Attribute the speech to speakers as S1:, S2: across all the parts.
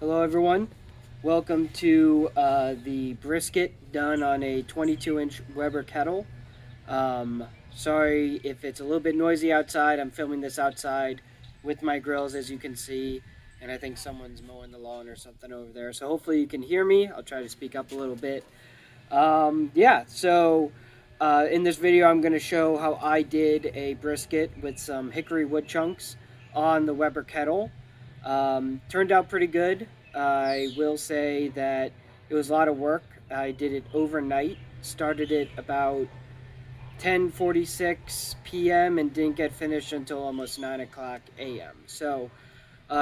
S1: Hello, everyone. Welcome to the brisket done on a 22-inch Weber kettle. Sorry if it's a little bit noisy outside. I'm filming this outside with my grills, as you can see, and I think someone's mowing the lawn or something over there. So hopefully you can hear me. I'll try to speak up a little bit. In this video, I'm going to show how I did a brisket with some hickory wood chunks on the Weber kettle. Turned out pretty good. I will say that it was a lot of work. I did it overnight. Started it about 10:46 p.m. and didn't get finished until almost 9 o'clock a.m. So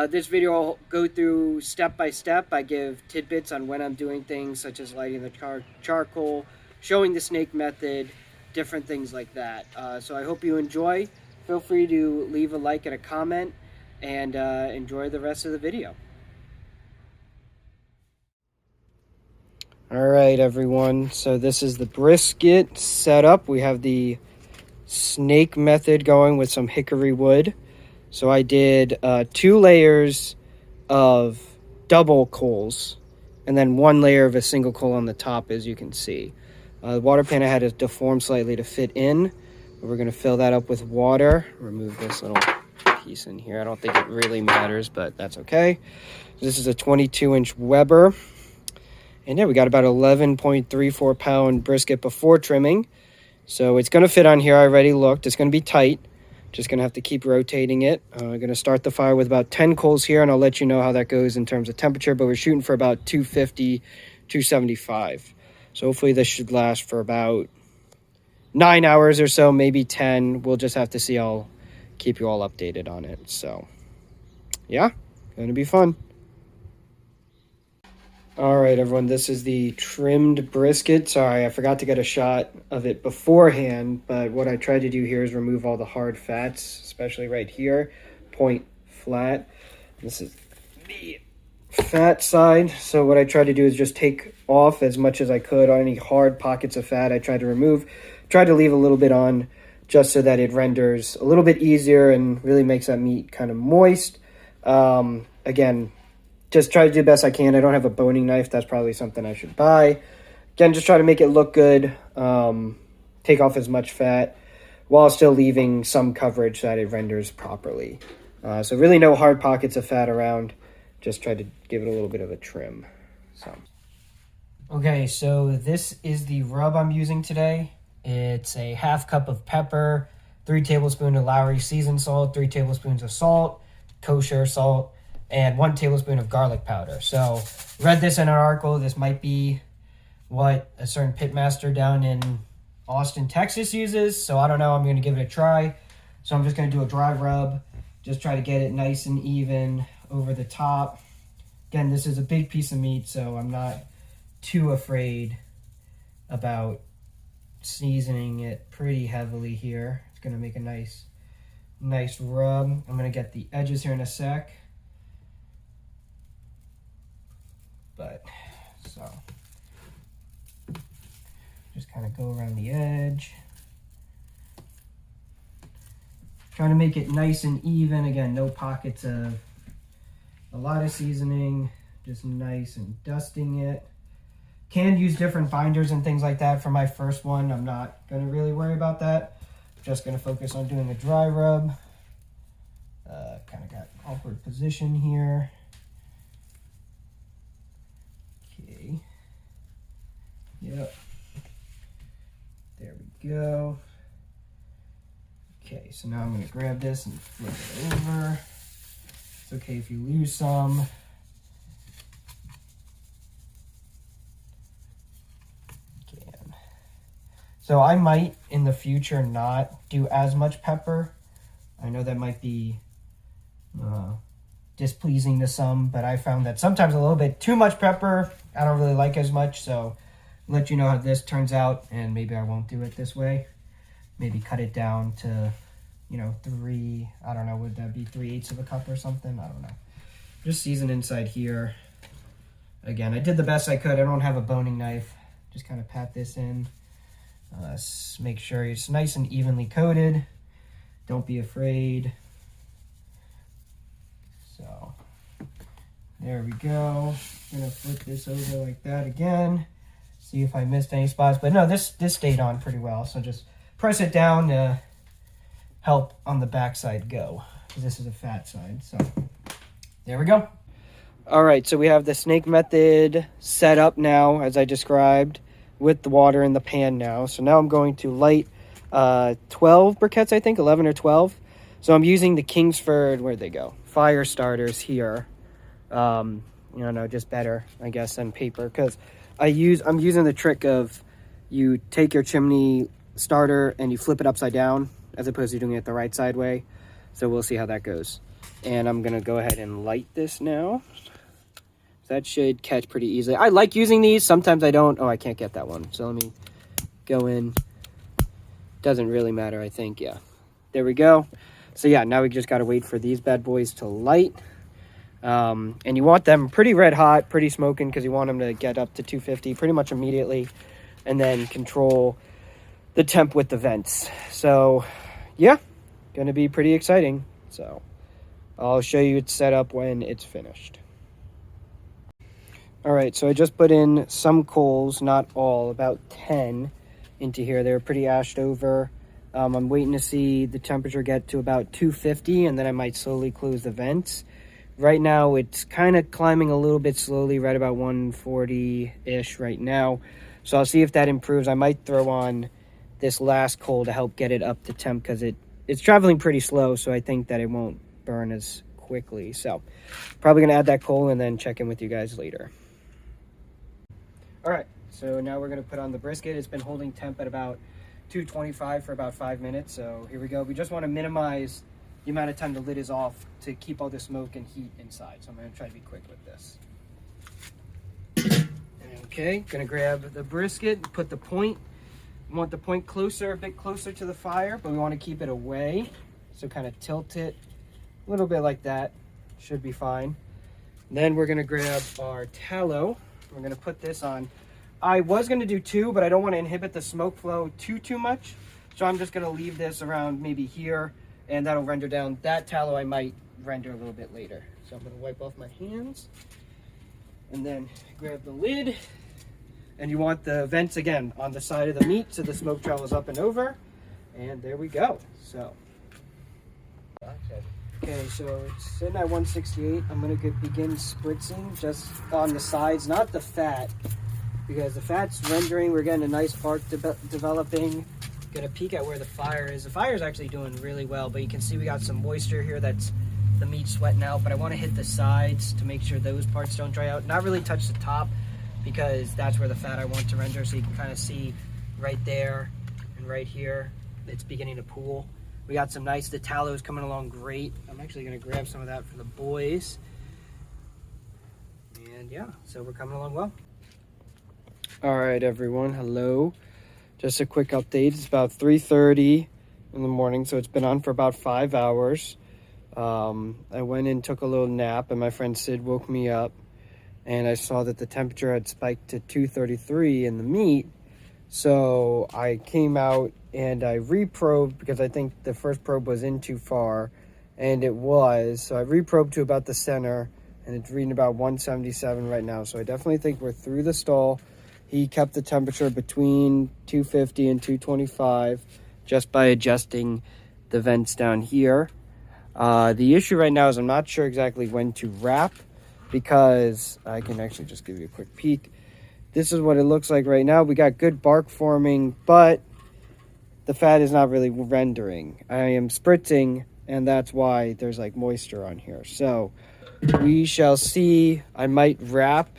S1: this video I'll go through step by step. I give tidbits on when I'm doing things such as lighting the charcoal, showing the snake method, different things like that. So I hope you enjoy. Feel free to leave a like and a comment, and enjoy the rest of the video. All right, everyone. So this is the brisket setup. We have the snake method going with some hickory wood. So I did 2 layers of double coals and then 1 layer of a single coal on the top, as you can see. The water pan I had to deform slightly to fit in. We're going to fill that up with water. Remove this little piece in here. I don't think it really matters, but that's okay. This is a 22-inch Weber. And yeah, we got about 11.34 pound brisket before trimming. So it's going to fit on here. I already looked. It's going to be tight. Just going to have to keep rotating it. I'm going to start the fire with about 10 coals here, and I'll let you know how that goes in terms of temperature. But we're shooting for about 250, 275. So hopefully this should last for about 9 hours or so, maybe 10. We'll just have to see. I'll keep you all updated on it. So yeah, going to be fun. All right, everyone, this is the trimmed brisket. Sorry, I forgot to get a shot of it beforehand, but what I tried to do here is remove all the hard fats, especially right here, point flat. This is the fat side. So what I tried to do is just take off as much as I could on any hard pockets of fat I tried to remove. Tried to leave a little bit on just so that it renders a little bit easier and really makes that meat kind of moist. Again, just try to do the best I can. I don't have a boning knife. That's probably something I should buy. Again, just try to make it look good. Take off as much fat while still leaving some coverage so that it renders properly. So really no hard pockets of fat around. Just try to give it a little bit of a trim. Okay, so this is the rub I'm using today. It's a half cup of pepper, 3 tablespoons of Lowry seasoned salt, 3 tablespoons of salt, kosher salt, and 1 tablespoon of garlic powder. So read this in an article. This might be what a certain pitmaster down in Austin, Texas uses. So I don't know. I'm going to give it a try. So I'm just going to do a dry rub. Just try to get it nice and even over the top. Again, this is a big piece of meat, so I'm not too afraid about seasoning it pretty heavily here. It's going to make a nice rub. I'm going to get the edges here in a sec. So just kind of go around the edge, trying to make it nice and even. Again, no pockets of a lot of seasoning, just nice and dusting it. Can use different binders and things like that for my first one. I'm not going to really worry about that. I'm just going to focus on doing a dry rub. Kind of got awkward position here. Yep. There we go. Okay, so now I'm going to grab this and flip it over. It's okay if you lose some. Again. So I might in the future not do as much pepper. I know that might be displeasing to some, but I found that sometimes a little bit too much pepper I don't really like as much. So I'll let you know how this turns out, and maybe I won't do it this way. Maybe cut it down to, 3, I don't know, would that be 3/8 of a cup or something? I don't know. Just season inside here. Again, I did the best I could. I don't have a boning knife. Just kind of pat this in. Make sure it's nice and evenly coated. Don't be afraid. So There we go. I'm gonna flip this over like that again. See if I missed any spots. But no, this stayed on pretty well. So just press it down to help on the back side go. This is a fat side. So there we go. All right, so we have the snake method set up now, as I described, with the water in the pan now. So now I'm going to light 12 briquettes, I think, 11 or 12. So I'm using the Kingsford, where'd they go? Fire starters here. You know, just better, I guess, than paper, because I'm using the trick of you take your chimney starter and you flip it upside down as opposed to doing it the right side way. So we'll see how that goes. And I'm gonna go ahead and light this now. That should catch pretty easily. I like using these. Sometimes I don't. Oh, I can't get that one. So let me go in. Doesn't really matter, I think. Yeah, there we go. So yeah, now we just gotta wait for these bad boys to light. And you want them pretty red hot, pretty smoking, because you want them to get up to 250 pretty much immediately, and then control the temp with the vents. So yeah, gonna be pretty exciting. So I'll show you its setup when it's finished. All right, so I just put in some coals, not all, about 10 into here. They're pretty ashed over. I'm waiting to see the temperature get to about 250, and then I might slowly close the vents. Right now, it's kind of climbing a little bit slowly, right about 140-ish right now. So I'll see if that improves. I might throw on this last coal to help get it up to temp, because it's traveling pretty slow, so I think that it won't burn as quickly. So probably going to add that coal and then check in with you guys later. All right, so now we're going to put on the brisket. It's been holding temp at about 225 for about 5 minutes. So here we go. We just want to minimize the amount of time the lid is off to keep all the smoke and heat inside. So I'm going to try to be quick with this. Okay, going to grab the brisket, put the point. We want the point closer, a bit closer to the fire, but we want to keep it away. So kind of tilt it a little bit like that. Should be fine. Then we're going to grab our tallow. We're going to put this on. I was going to do 2, but I don't want to inhibit the smoke flow too much. So I'm just going to leave this around maybe here, and that'll render down. That tallow I might render a little bit later. So I'm going to wipe off my hands and then grab the lid. And you want the vents again on the side of the meat so the smoke travels up and over. And there we go. So okay, so it's sitting at 168. I'm going to begin spritzing just on the sides, not the fat, because the fat's rendering. We're getting a nice arc developing. Going to peek at where the fire is. The fire is actually doing really well, but you can see we got some moisture here. That's the meat sweating out, but I want to hit the sides to make sure those parts don't dry out. Not really touch the top, because that's where the fat I want to render. So you can kind of see right there and right here, it's beginning to pool. We got some nice, the tallow is coming along great. I'm actually going to grab some of that for the boys. And yeah, so we're coming along well. All right, everyone, hello. Just a quick update. It's about 3:30 in the morning, so it's been on for about 5 hours. I went and took a little nap, and my friend Sid woke me up, and I saw that the temperature had spiked to 233 in the meat. So I came out and I reprobed, because I think the first probe was in too far, and it was. So I reprobed to about the center, and it's reading about 177 right now. So I definitely think we're through the stall. He kept the temperature between 250 and 225 just by adjusting the vents down here. The issue right now is I'm not sure exactly when to wrap, because I can actually just give you a quick peek. This is what it looks like right now. We got good bark forming, but the fat is not really rendering. I am spritzing, and that's why there's like moisture on here. So we shall see. I might wrap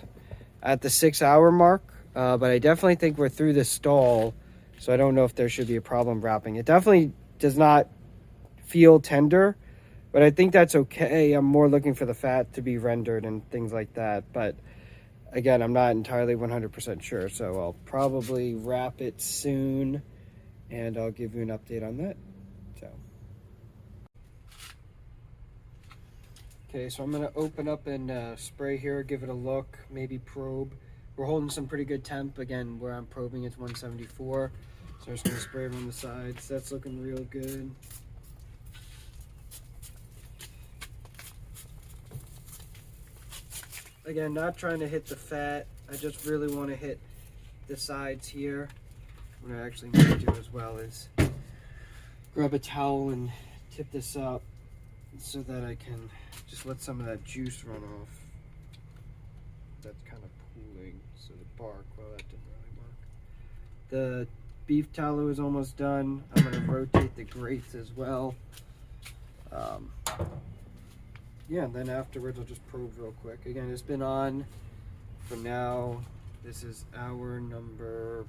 S1: at the 6 hour mark, but I definitely think we're through the stall. So I don't know if there should be a problem wrapping. It definitely does not feel tender, but I think that's okay. I'm more looking for the fat to be rendered and things like that. But again, I'm not entirely 100% sure. So I'll probably wrap it soon, and I'll give you an update on that. Okay, so I'm going to open up and spray here, give it a look, maybe probe. We're holding some pretty good temp. Again, where I'm probing, it's 174. So I'm just going to spray it on the sides. That's looking real good. again, not trying to hit the fat. I just really want to hit the sides here. What I actually need to do as well is grab a towel and tip this up so that I can just let some of that juice run off. That's kind of pooling, so the bark, well, that didn't really work. The beef tallow is almost done. I'm going to rotate the grates as well. Yeah, and then afterwards I'll just probe real quick. Again, it's been on for now. This is hour number...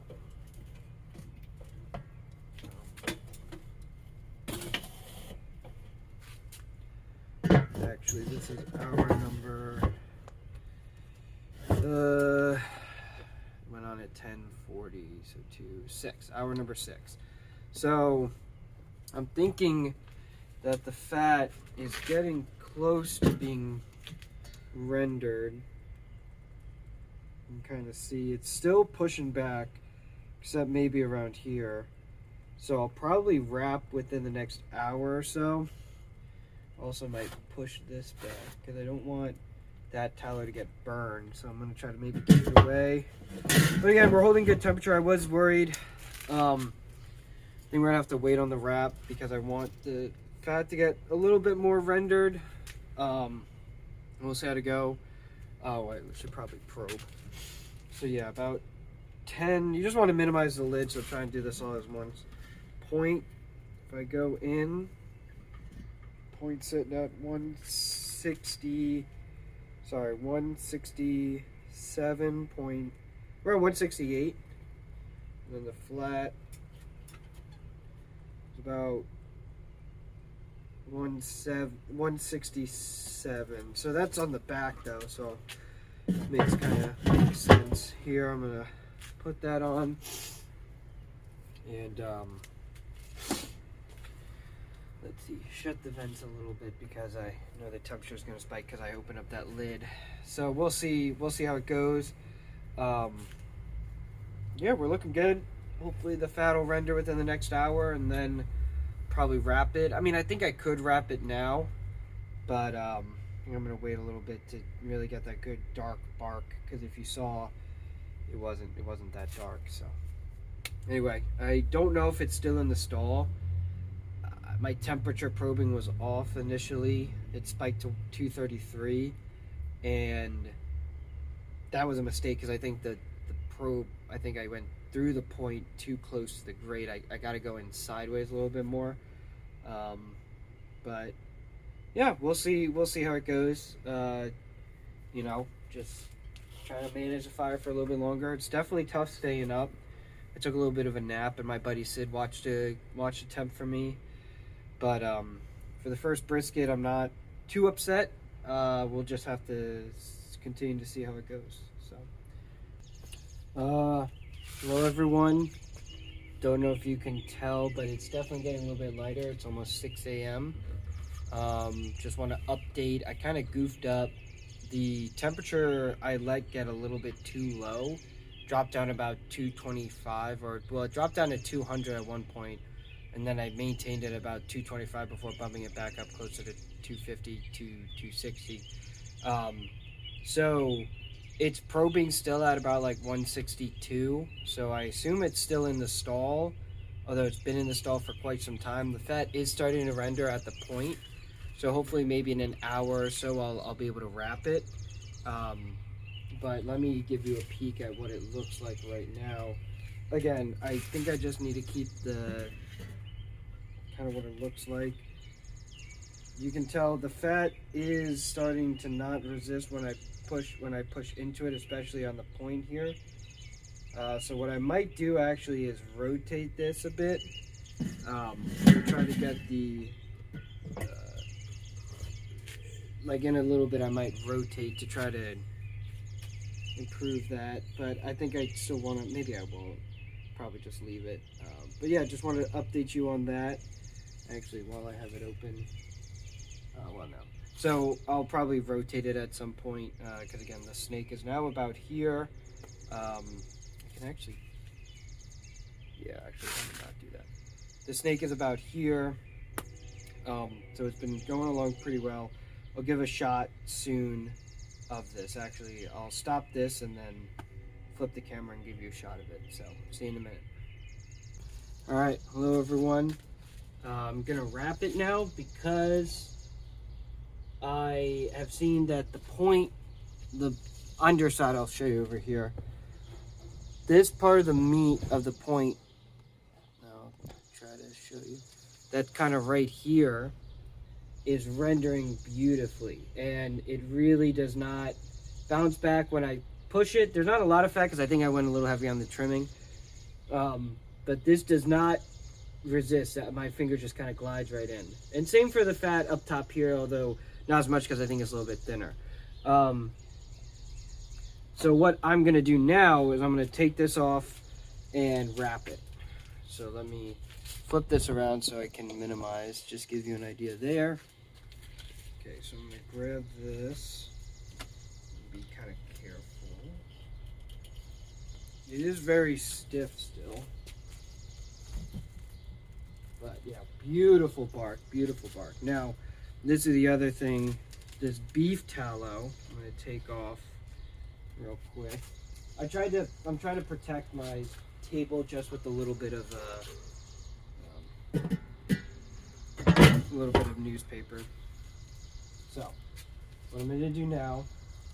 S1: Actually, this is hour number... went on at 10:40, so 6. Hour number 6. So, I'm thinking that the fat is getting close to being rendered. You can kind of see it's still pushing back, except maybe around here. So I'll probably wrap within the next hour or so. Also might push this back because I don't want that tallow to get burned. So I'm going to try to maybe keep it away. But again, we're holding good temperature. I was worried. I think we're going to have to wait on the wrap because I want the fat to get a little bit more rendered. We'll see how to go. Oh, wait, we should probably probe. So yeah, about 10. You just want to minimize the lid, so try and do this all as one point. If I go in, point sitting at 160. Sorry, 167 point. We're at 168. And then the flat is about 167. So that's on the back though, so it makes sense. Here I'm gonna put that on, and let's see, shut the vents a little bit because I know the temperature is gonna spike because I open up that lid. So we'll see how it goes. Yeah, we're looking good. Hopefully the fat will render within the next hour, and then probably wrap it. I mean, I think I could wrap it now, but I think I'm gonna wait a little bit to really get that good dark bark, because if you saw, it wasn't that dark. So anyway, I don't know if it's still in the stall. My temperature probing was off initially. It spiked to 233, and that was a mistake because I think the probe, I think I went through the point too close to the grate. I got to go in sideways a little bit more. But yeah, we'll see how it goes. You know, just trying to manage the fire for a little bit longer. It's definitely tough staying up. I took a little bit of a nap, and my buddy Sid watched the temp for me. But for the first brisket, I'm not too upset. We'll just have to continue to see how it goes. So, hello everyone. Don't know if you can tell, but it's definitely getting a little bit lighter. It's almost 6 a.m. Just want to update. I kind of goofed up. The temperature I let get a little bit too low. Dropped down about 225, it dropped down to 200 at one point, and then I maintained it about 225 before bumping it back up closer to 250 to 260. So it's probing still at about like 162, so I assume it's still in the stall, although it's been in the stall for quite some time. The fat is starting to render at the point, so hopefully maybe in an hour or so I'll be able to wrap it. But let me give you a peek at what it looks like right now. Again, I think I just need to keep the kind of what it looks like. You can tell the fat is starting to not resist when I push into it, especially on the point here. So what I might do actually is rotate this a bit. Try to get the like in a little bit I might rotate to try to improve that, but I think I still want to, maybe I won't, probably just leave it. But yeah, just wanted to update you on that actually while I have it open. Well, no. So I'll probably rotate it at some point because again, the snake is now about here. I can actually, yeah, actually let me not do that. The snake is about here. So it's been going along pretty well. I'll give a shot soon of this. Actually, I'll stop this and then flip the camera and give you a shot of it. So, see you in a minute. All right, hello everyone. I'm gonna wrap it now because I have seen that the underside, I'll show you over here. This part of the meat of the point, I'll try to show you, that kind of right here is rendering beautifully, and it really does not bounce back when I push it. There's not a lot of fat because I think I went a little heavy on the trimming, but this does not resist. My finger just kind of glides right in. And same for the fat up top here, although not as much because I think it's a little bit thinner. So what I'm gonna do now is I'm gonna take this off and wrap it. So let me flip this around so I can minimize, just give you an idea there. Okay, so I'm gonna grab this and be kind of careful. It is very stiff still. But yeah, beautiful bark, beautiful bark. Now, this is the other thing, this beef tallow, I'm gonna take off real quick. I'm trying to protect my table just with a little bit of newspaper. So, what I'm gonna do now,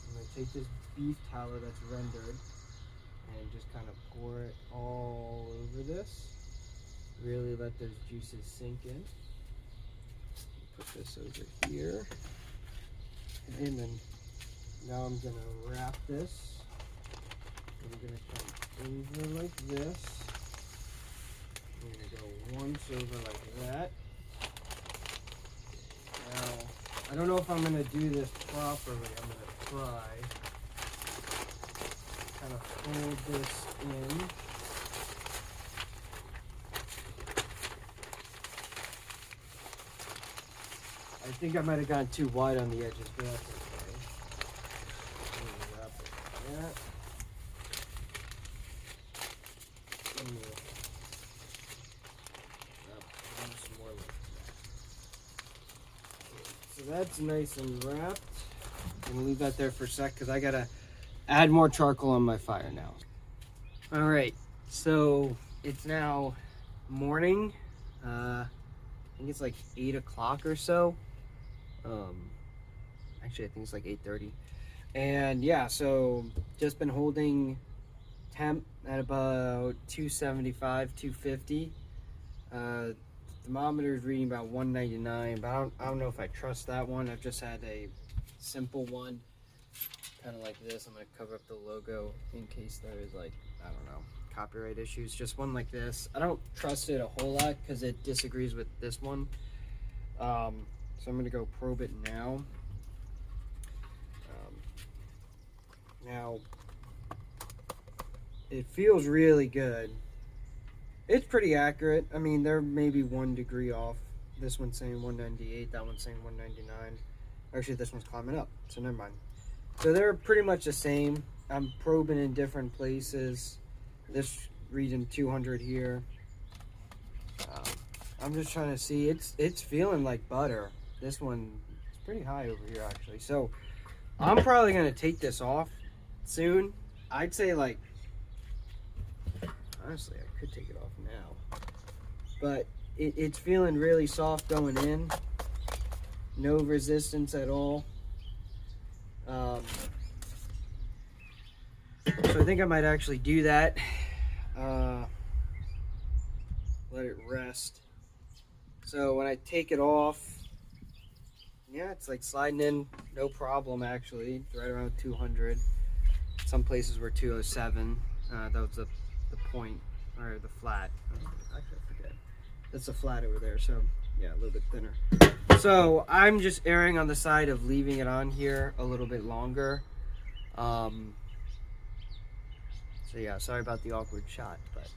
S1: I'm gonna take this beef tallow that's rendered and just kind of pour it all over this. Really let those juices sink in. Put this over here. And then now I'm gonna wrap this. I'm gonna come over like this. I'm gonna go once over like that. Now, I don't know if I'm gonna do this properly. I'm gonna try. Kind of fold this in. I think I might have gone too wide on the edges, but that's okay. Wrap it like that. Wrap some more like that. So that's nice and wrapped. I'm gonna leave that there for a sec because I gotta add more charcoal on my fire now. All right, so it's now morning. I think it's like 8 o'clock or so. Actually, I think it's like 8:30. And yeah, so just been holding temp at about 275, 250. Thermometer is reading about 199, but I don't know if I trust that one. I've just had a simple one, kind of like this. I'm gonna cover up the logo in case there is, like, I don't know, copyright issues. Just one like this. I don't trust it a whole lot because it disagrees with this one. So I'm gonna go probe it now. Now, it feels really good. It's pretty accurate. I mean, there may be 1 degree off. This one's saying 198, that one's saying 199. Actually, this one's climbing up, so never mind. So they're pretty much the same. I'm probing in different places. This reading 200 here. I'm just trying to see. It's feeling like butter. This one is pretty high over here, actually. So I'm probably gonna take this off soon. I'd say, like, honestly, I could take it off now. But it's feeling really soft going in. No resistance at all. So I think I might actually do that. Let it rest. So when I take it off, yeah, it's like sliding in, no problem actually. It's right around 200. Some places were 207. That was the point, or the flat. Actually, I forget. That's the flat over there, so yeah, a little bit thinner. So I'm just erring on the side of leaving it on here a little bit longer. So yeah, sorry about the awkward shot, but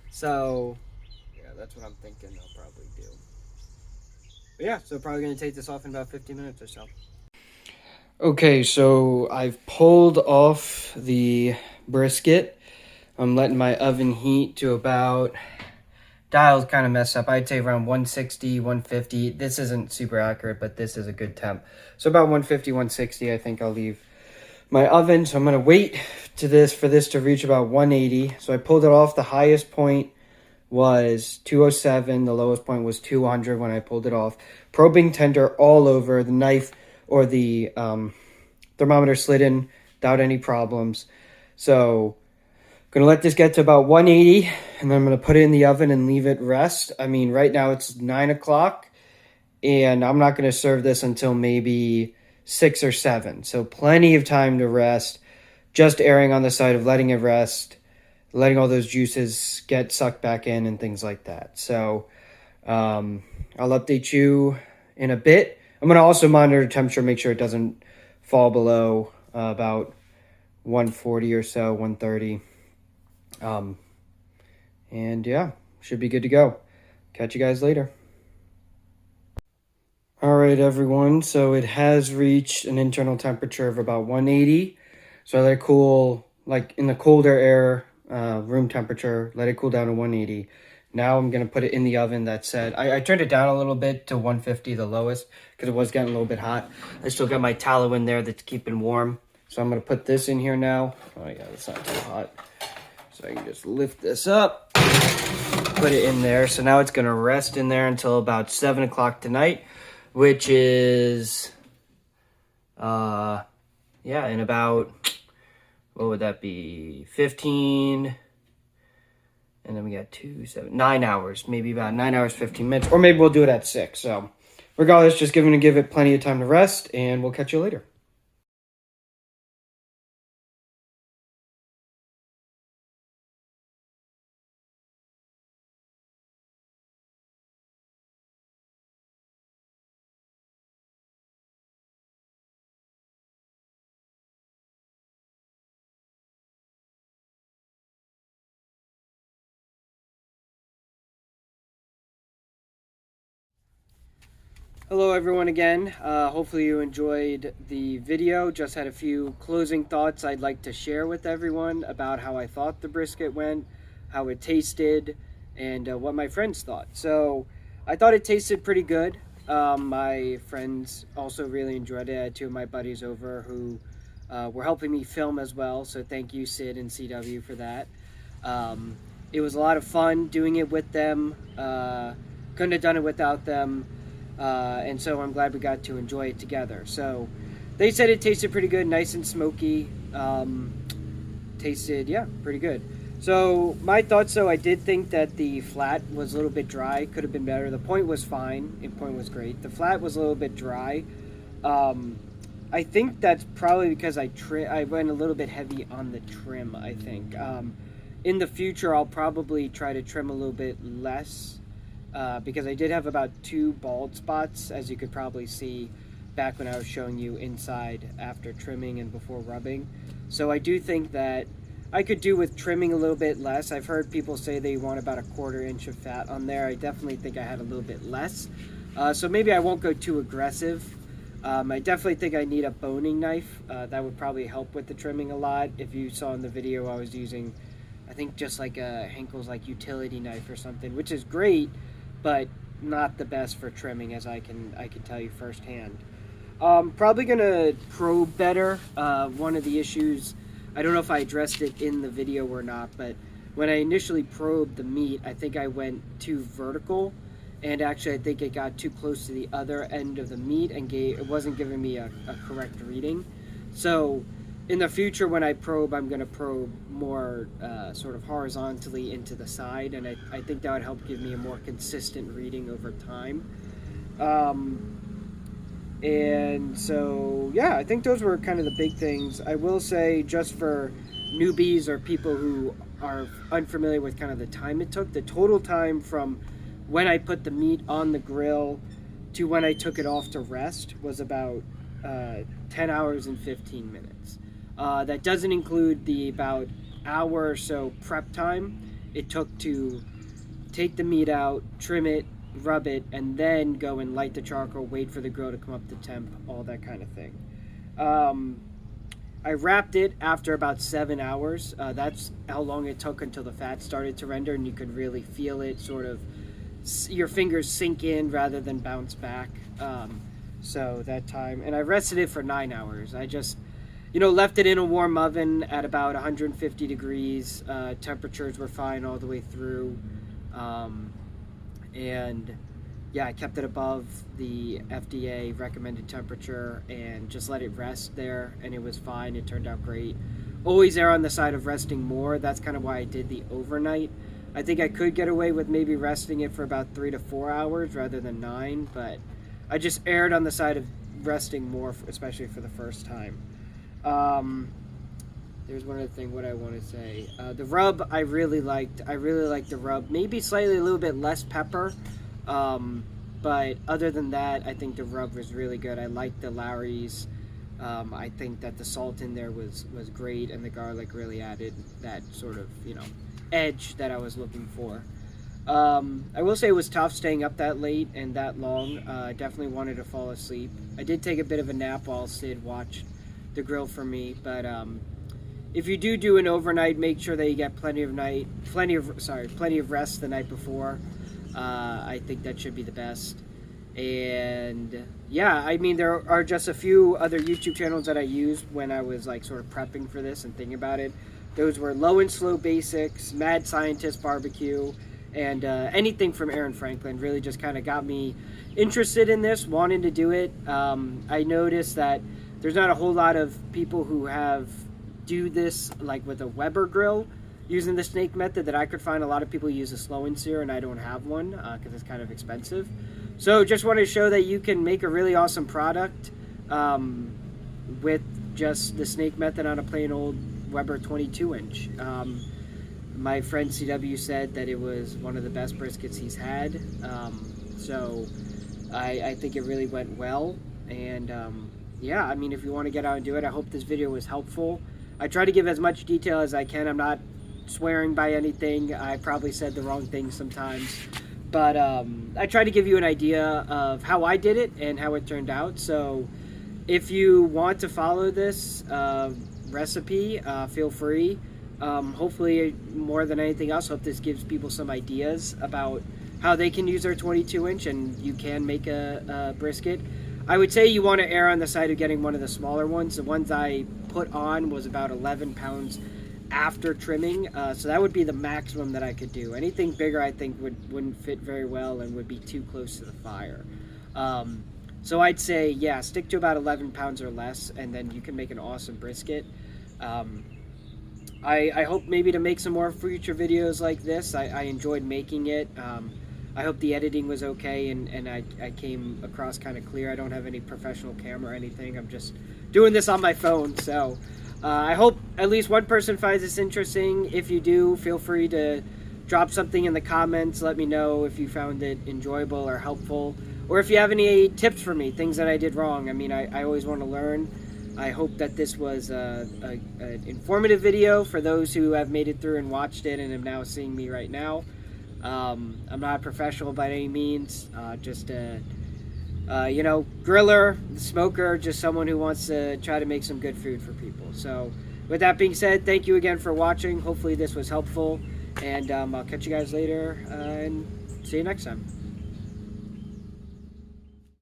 S1: so yeah, that's what I'm thinking I'll probably do. But yeah, so probably gonna take this off in about 15 minutes or so. Okay, so I've pulled off the brisket. I'm letting my oven heat to about dial's kind of messed up. I'd say around 160, 150. This isn't super accurate, but this is a good temp. So about 150, 160, I think I'll leave my oven. So I'm going to wait for this to reach about 180. So I pulled it off. The highest point was 207. The lowest point was 200 when I pulled it off. Probing tender all over. The knife or the thermometer slid in without any problems. So going to let this get to about 180, and then I'm going to put it in the oven and leave it rest. I mean, right now it's 9 o'clock, and I'm not going to serve this until maybe 6 or 7. So plenty of time to rest, just erring on the side of letting it rest, letting all those juices get sucked back in and things like that. So I'll update you in a bit. I'm going to also monitor the temperature, make sure it doesn't fall below about 140 or so, 130. And yeah, should be good to go. Catch you guys later. All right, everyone. So it has reached an internal temperature of about 180. So I let it cool, like in the colder air, room temperature, let it cool down to 180. Now I'm going to put it in the oven. That said, I turned it down a little bit to 150, the lowest, because it was getting a little bit hot. I still got my tallow in there that's keeping warm. So I'm going to put this in here now. Oh yeah, it's not too hot. So I can just lift this up, put it in there. So now it's going to rest in there until about 7 o'clock tonight, which is, yeah, in about, what would that be, 15, and then we got 9 hours, maybe about 9 hours, 15 minutes, or maybe we'll do it at 6. So regardless, just give it plenty of time to rest, and we'll catch you later. Hello everyone again. Hopefully you enjoyed the video. Just had a few closing thoughts I'd like to share with everyone about how I thought the brisket went, how it tasted, and what my friends thought. So I thought it tasted pretty good. My friends also really enjoyed it. I had two of my buddies over who were helping me film as well. So thank you, Sid and CW, for that. It was a lot of fun doing it with them. Couldn't have done it without them. And so I'm glad we got to enjoy it together. So they said it tasted pretty good, nice and smoky. Tasted, yeah, pretty good. So my thoughts, though, I did think that the flat was a little bit dry. Could have been better. The point was fine. The point was great. The flat was a little bit dry. I think that's probably because I went a little bit heavy on the trim, I think. In the future, I'll probably try to trim a little bit less. Because I did have about 2 bald spots, as you could probably see back when I was showing you inside after trimming and before rubbing. So I do think that I could do with trimming a little bit less. I've heard people say they want about a 1/4 inch of fat on there. I definitely think I had a little bit less. So maybe I won't go too aggressive. I definitely think I need a boning knife. That would probably help with the trimming a lot. If you saw in the video, I was using, I think, just like a Henkel's like utility knife or something, which is great, but not the best for trimming, as I can tell you firsthand. Probably gonna probe better. One of the issues, I don't know if I addressed it in the video or not, but when I initially probed the meat, I think I went too vertical, and actually I think it got too close to the other end of the meat and it wasn't giving me a correct reading. So in the future, when I probe, I'm going to probe more sort of horizontally into the side, and I think that would help give me a more consistent reading over time. And so, yeah, I think those were kind of the big things. I will say, just for newbies or people who are unfamiliar with kind of the time it took, the total time from when I put the meat on the grill to when I took it off to rest was about 10 hours and 15 minutes. That doesn't include the about hour or so prep time it took to take the meat out, trim it, rub it, and then go and light the charcoal, wait for the grill to come up to temp, all that kind of thing. I wrapped it after about 7 hours. That's how long it took until the fat started to render, and you could really feel it sort of your fingers sink in rather than bounce back. So that time, and I rested it for 9 hours. I just, left it in a warm oven at about 150 degrees. Temperatures were fine all the way through, and yeah, I kept it above the FDA recommended temperature and just let it rest there, and it was fine. It turned out great. Always err on the side of resting more. That's kind of why I did the overnight. I think I could get away with maybe resting it for about 3 to 4 hours rather than 9, but I just erred on the side of resting more, especially for the first time. There's one other thing what I want to say. The rub I really liked. I really liked the rub. Maybe slightly a little bit less pepper. But other than that, I think the rub was really good. I liked the Lowry's. I think that the salt in there was great, and the garlic really added that sort of, edge that I was looking for. I will say it was tough staying up that late and that long. I definitely wanted to fall asleep. I did take a bit of a nap while Sid watched the grill for me, but if you do an overnight, make sure that you get plenty of rest the night before. I think that should be the best. And yeah, I mean, there are just a few other YouTube channels that I used when I was like sort of prepping for this and thinking about it. Those were Low and Slow Basics, Mad Scientist Barbecue, and anything from Aaron Franklin really just kind of got me interested in this, wanting to do it. I noticed that there's not a whole lot of people who do this like with a Weber grill using the snake method that I could find. A lot of people use a slow and sear, and I don't have one because it's kind of expensive. So just wanted to show that you can make a really awesome product with just the snake method on a plain old Weber 22-inch. My friend CW said that it was one of the best briskets he's had. So I think it really went well. And yeah, I mean, if you want to get out and do it, I hope this video was helpful. I try to give as much detail as I can. I'm not swearing by anything. I probably said the wrong thing sometimes, but I try to give you an idea of how I did it and how it turned out. So if you want to follow this recipe, feel free. Hopefully, more than anything else, hope this gives people some ideas about how they can use their 22-inch and you can make a brisket. I would say you want to err on the side of getting one of the smaller ones. The ones I put on was about 11 pounds after trimming, so that would be the maximum that I could do. Anything bigger I think wouldn't fit very well and would be too close to the fire. So I'd say, yeah, stick to about 11 pounds or less, and then you can make an awesome brisket. I hope maybe to make some more future videos like this. I enjoyed making it. I hope the editing was okay and I came across kind of clear. I don't have any professional camera or anything. I'm just doing this on my phone, so I hope at least one person finds this interesting. If you do, feel free to drop something in the comments. Let me know if you found it enjoyable or helpful, or if you have any tips for me, things that I did wrong. I mean, I always want to learn. I hope that this was an informative video for those who have made it through and watched it and are now seeing me right now. I'm not a professional by any means, just a griller, smoker, just someone who wants to try to make some good food for people. So with that being said, thank you again for watching. Hopefully this was helpful, and I'll catch you guys later and see you next time.